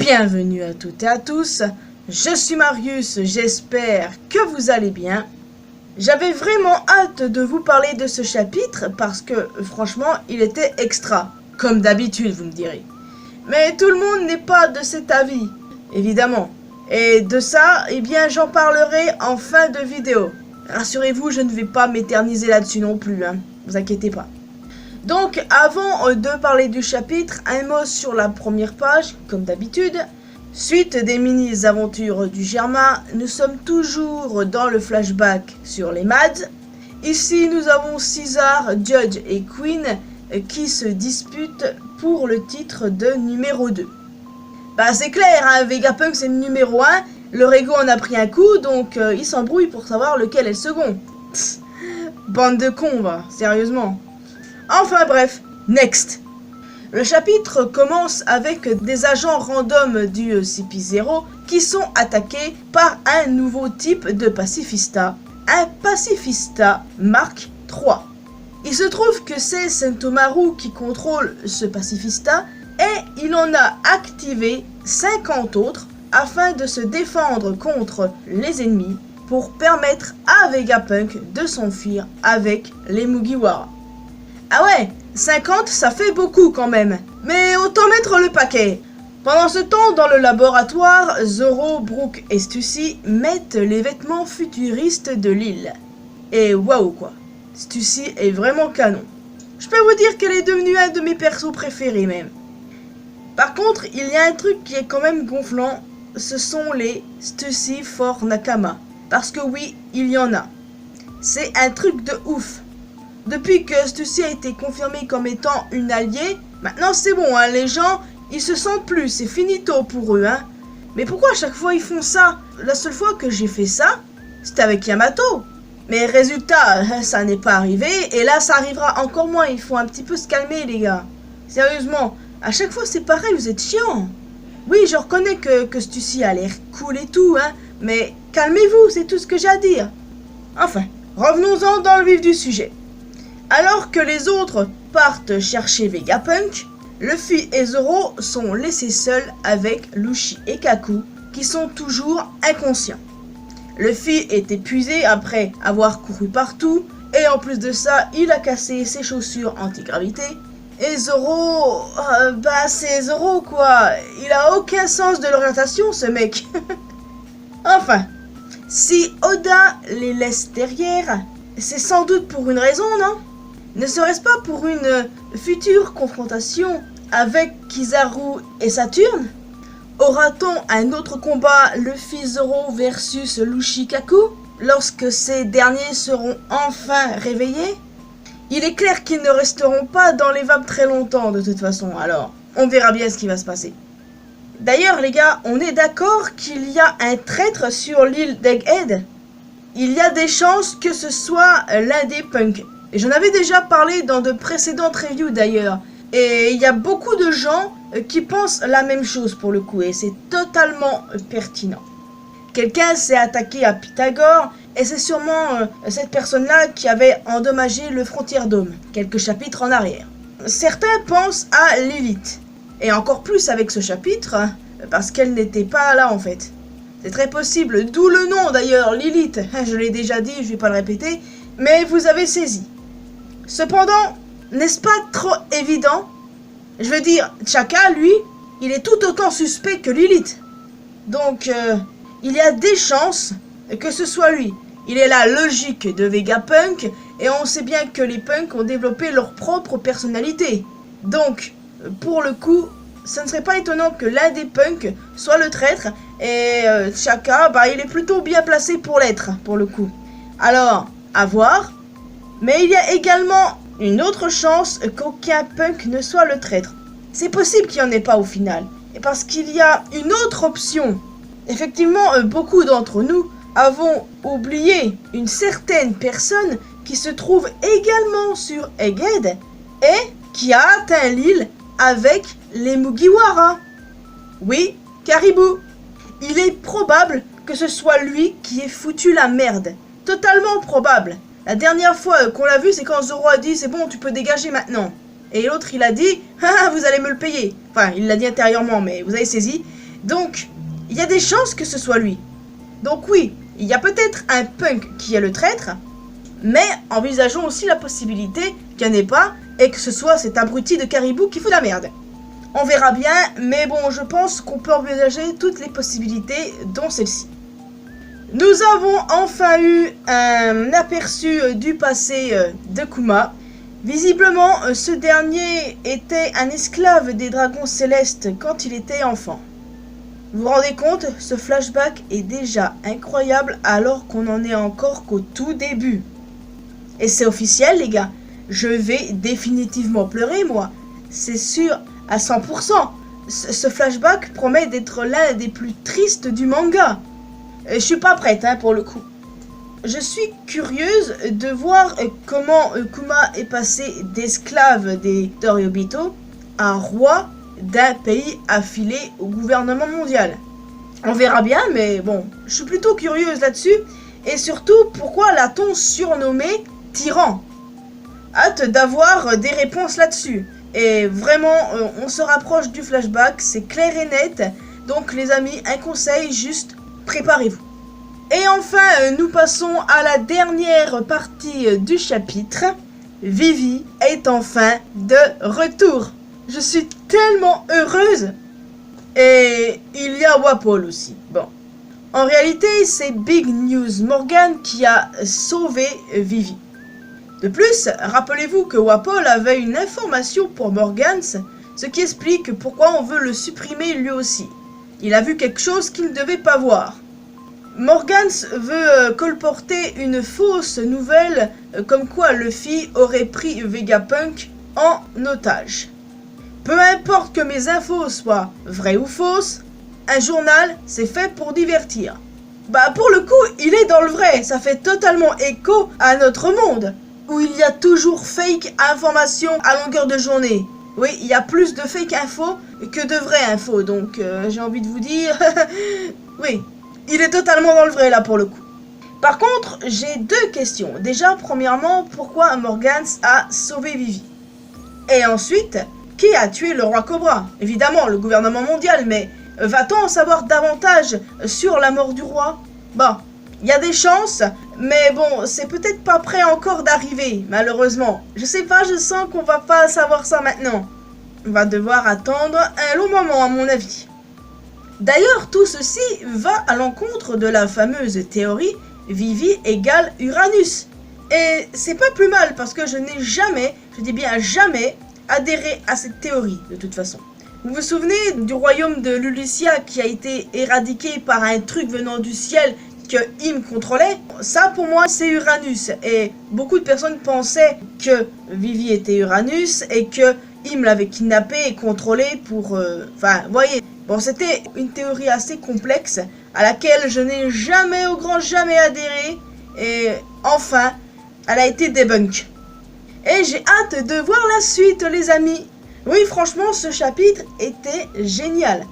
Bienvenue à toutes et à tous, je suis Marius, j'espère que vous allez bien. J'avais vraiment hâte de vous parler de ce chapitre parce que franchement il était extra, comme d'habitude vous me direz. Mais tout le monde n'est pas de cet avis, évidemment. Et de ça, eh bien j'en parlerai en fin de vidéo. Rassurez-vous, je ne vais pas m'éterniser là-dessus non plus, vous inquiétez pas. Donc, avant de parler du chapitre, un mot sur la première page, comme d'habitude. Suite des mini-aventures du Germain, nous sommes toujours dans le flashback sur les Mads. Ici, nous avons Caesar, Judge et Queen qui se disputent pour le titre de numéro 2. Bah, c'est clair, Vegapunk c'est le numéro 1, leur ego en a pris un coup, donc ils s'embrouillent pour savoir lequel est le second. Psst, bande de cons, va, sérieusement. Enfin bref, next. Le chapitre commence avec des agents random du CP0 qui sont attaqués par un nouveau type de pacifista, un pacifista Mark III. Il se trouve que c'est Sentomaru qui contrôle ce pacifista et il en a activé 50 autres afin de se défendre contre les ennemis pour permettre à Vegapunk de s'enfuir avec les Mugiwara. Ah ouais, 50 ça fait beaucoup quand même, mais autant mettre le paquet. Pendant ce temps, dans le laboratoire, Zoro, Brook et Stussy mettent les vêtements futuristes de l'île. Et waouh quoi, Stussy est vraiment canon. Je peux vous dire qu'elle est devenue un de mes persos préférés même. Par contre, il y a un truc qui est quand même gonflant, ce sont les Stussy for Nakama. Parce que oui, il y en a. C'est un truc de ouf. Depuis que Stussy a été confirmé comme étant une alliée, maintenant c'est bon, les gens, ils se sentent plus, c'est finito pour eux, Mais pourquoi à chaque fois ils font ça? La seule fois que j'ai fait ça, c'était avec Yamato. Mais résultat, ça n'est pas arrivé, et là ça arrivera encore moins, il faut un petit peu se calmer les gars. Sérieusement, à chaque fois c'est pareil, vous êtes chiants. Oui, je reconnais que Stussy a l'air cool et tout, mais calmez-vous, c'est tout ce que j'ai à dire. Enfin, revenons-en dans le vif du sujet. Alors que les autres partent chercher Vegapunk, Luffy et Zoro sont laissés seuls avec Luffy et Kaku qui sont toujours inconscients. Luffy est épuisé après avoir couru partout et en plus de ça, il a cassé ses chaussures anti-gravité. Et Zoro, c'est Zoro quoi, il a aucun sens de l'orientation ce mec. Enfin, si Oda les laisse derrière, c'est sans doute pour une raison, non? Ne serait-ce pas pour une future confrontation avec Kizaru et Saturne? Aura-t-on un autre combat Luffy Zoro versus Luffy Kaku lorsque ces derniers seront enfin réveillés? Il est clair qu'ils ne resteront pas dans les vapes très longtemps de toute façon, alors on verra bien ce qui va se passer. D'ailleurs les gars, on est d'accord qu'il y a un traître sur l'île d'Egghead? Il y a des chances que ce soit l'un des punks. Et j'en avais déjà parlé dans de précédentes reviews d'ailleurs. Et il y a beaucoup de gens qui pensent la même chose pour le coup. Et c'est totalement pertinent. Quelqu'un s'est attaqué à Pythagore. Et c'est sûrement cette personne-là qui avait endommagé le Frontier Dome quelques chapitres en arrière. Certains pensent à Lilith. Et encore plus avec ce chapitre, parce qu'elle n'était pas là en fait. C'est très possible, d'où le nom d'ailleurs, Lilith. Je l'ai déjà dit, je vais pas le répéter, mais vous avez saisi. Cependant, n'est-ce pas trop évident? Je veux dire, Chaka, lui, il est tout autant suspect que Lilith. Donc, il y a des chances que ce soit lui. Il est la logique de Vegapunk, et on sait bien que les punks ont développé leur propre personnalité. Donc, pour le coup, ce ne serait pas étonnant que l'un des punks soit le traître, et Chaka, il est plutôt bien placé pour l'être, pour le coup. Alors, à voir. Mais il y a également une autre chance qu'aucun punk ne soit le traître. C'est possible qu'il n'y en ait pas au final. Et parce qu'il y a une autre option. Effectivement, beaucoup d'entre nous avons oublié une certaine personne qui se trouve également sur Egghead et qui a atteint l'île avec les Mugiwara. Oui, Caribou. Il est probable que ce soit lui qui ait foutu la merde. Totalement probable. La dernière fois qu'on l'a vu, c'est quand Zoro a dit « c'est bon, tu peux dégager maintenant ». Et l'autre, il a dit « ah, vous allez me le payer ». Enfin, il l'a dit intérieurement, mais vous avez saisi. Donc, il y a des chances que ce soit lui. Donc oui, il y a peut-être un punk qui est le traître, mais envisageons aussi la possibilité qu'il n'y en ait pas et que ce soit cet abruti de Caribou qui fout la merde. On verra bien, mais bon, je pense qu'on peut envisager toutes les possibilités, dont celle-ci. Nous avons enfin eu un aperçu du passé de Kuma. Visiblement, ce dernier était un esclave des dragons célestes quand il était enfant. Vous vous rendez compte, ce flashback est déjà incroyable alors qu'on en est encore qu'au tout début. Et c'est officiel les gars, je vais définitivement pleurer moi, c'est sûr à 100%. Ce flashback promet d'être l'un des plus tristes du manga. Je suis pas prête pour le coup. Je suis curieuse de voir comment Kuma est passé d'esclave des Toryobito à roi d'un pays affilié au gouvernement mondial. On verra bien, mais bon, je suis plutôt curieuse là-dessus. Et surtout, pourquoi l'a-t-on surnommé tyran? Hâte d'avoir des réponses là-dessus. Et vraiment, on se rapproche du flashback, c'est clair et net. Donc les amis, un conseil, juste préparez-vous. Et enfin, nous passons à la dernière partie du chapitre. Vivi est enfin de retour. Je suis tellement heureuse. Et il y a Wapol aussi. Bon. En réalité, c'est Big News Morgan qui a sauvé Vivi. De plus, rappelez-vous que Wapol avait une information pour Morgans, ce qui explique pourquoi on veut le supprimer lui aussi. Il a vu quelque chose qu'il ne devait pas voir. Morgans veut colporter une fausse nouvelle comme quoi Luffy aurait pris Vegapunk en otage. Peu importe que mes infos soient vraies ou fausses, un journal c'est fait pour divertir. Bah pour le coup, il est dans le vrai, ça fait totalement écho à notre monde, où il y a toujours fake informations à longueur de journée. Oui, il y a plus de fake infos que de vraies infos, donc j'ai envie de vous dire, oui, il est totalement dans le vrai là pour le coup. Par contre, j'ai deux questions. Déjà, premièrement, pourquoi Morgans a sauvé Vivi? Et ensuite, qui a tué le roi Cobra? Évidemment, le gouvernement mondial, mais va-t-on en savoir davantage sur la mort du roi? Bon, il y a des chances, mais bon, c'est peut-être pas prêt encore d'arriver, malheureusement. Je sais pas, je sens qu'on va pas savoir ça maintenant. On va devoir attendre un long moment, à mon avis. D'ailleurs, tout ceci va à l'encontre de la fameuse théorie Vivi égale Uranus. Et c'est pas plus mal, parce que je n'ai jamais, je dis bien jamais, adhéré à cette théorie, de toute façon. Vous vous souvenez du royaume de Lulusia qui a été éradiqué par un truc venant du ciel que Im contrôlait? Ça, pour moi, c'est Uranus. Et beaucoup de personnes pensaient que Vivi était Uranus et que Im l'avait kidnappé et contrôlé pour... Enfin, vous voyez. Bon, c'était une théorie assez complexe à laquelle je n'ai jamais, au grand jamais adhéré. Et enfin, elle a été débunk. Et j'ai hâte de voir la suite, les amis. Oui, franchement, ce chapitre était génial.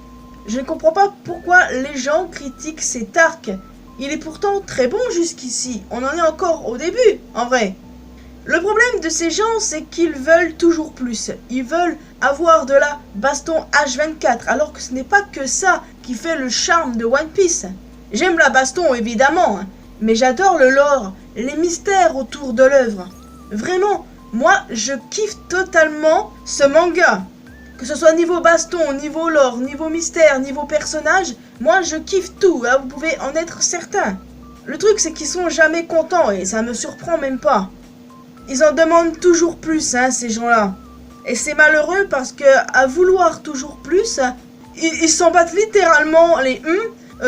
Je ne comprends pas pourquoi les gens critiquent cet arc. Il est pourtant très bon jusqu'ici. On en est encore au début, en vrai. Le problème de ces gens, c'est qu'ils veulent toujours plus. Ils veulent avoir de la baston H24, alors que ce n'est pas que ça qui fait le charme de One Piece. J'aime la baston, évidemment, mais j'adore le lore, les mystères autour de l'œuvre. Vraiment, moi, je kiffe totalement ce manga. Que ce soit niveau baston, niveau lore, niveau mystère, niveau personnage, moi, je kiffe tout, vous pouvez en être certain. Le truc, c'est qu'ils sont jamais contents, et ça me surprend même pas. Ils en demandent toujours plus, ces gens-là. Et c'est malheureux parce que, à vouloir toujours plus, ils s'en battent littéralement les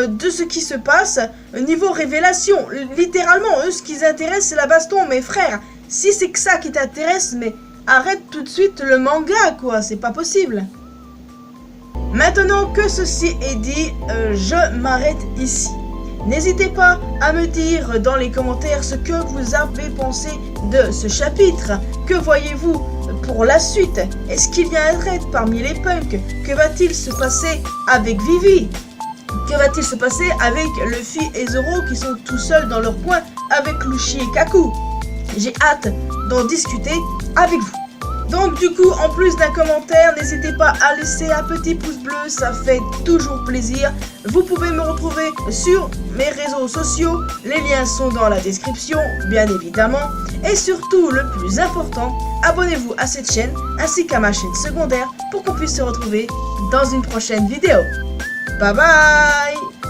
de ce qui se passe niveau révélation. Littéralement, eux, ce qui les intéresse, c'est la baston. Mais frère, si c'est que ça qui t'intéresse, mais arrête tout de suite le manga, quoi. C'est pas possible. Maintenant que ceci est dit, je m'arrête ici. N'hésitez pas à me dire dans les commentaires ce que vous avez pensé de ce chapitre. Que voyez-vous pour la suite? Est-ce qu'il y a un raid parmi les punks? Que va-t-il se passer avec Vivi? Que va-t-il se passer avec Luffy et Zoro qui sont tout seuls dans leur coin avec Luffy et Kaku? J'ai hâte d'en discuter avec vous. Donc du coup, en plus d'un commentaire, n'hésitez pas à laisser un petit pouce bleu, ça fait toujours plaisir. Vous pouvez me retrouver sur mes réseaux sociaux, les liens sont dans la description, bien évidemment. Et surtout, le plus important, abonnez-vous à cette chaîne ainsi qu'à ma chaîne secondaire pour qu'on puisse se retrouver dans une prochaine vidéo. Bye bye!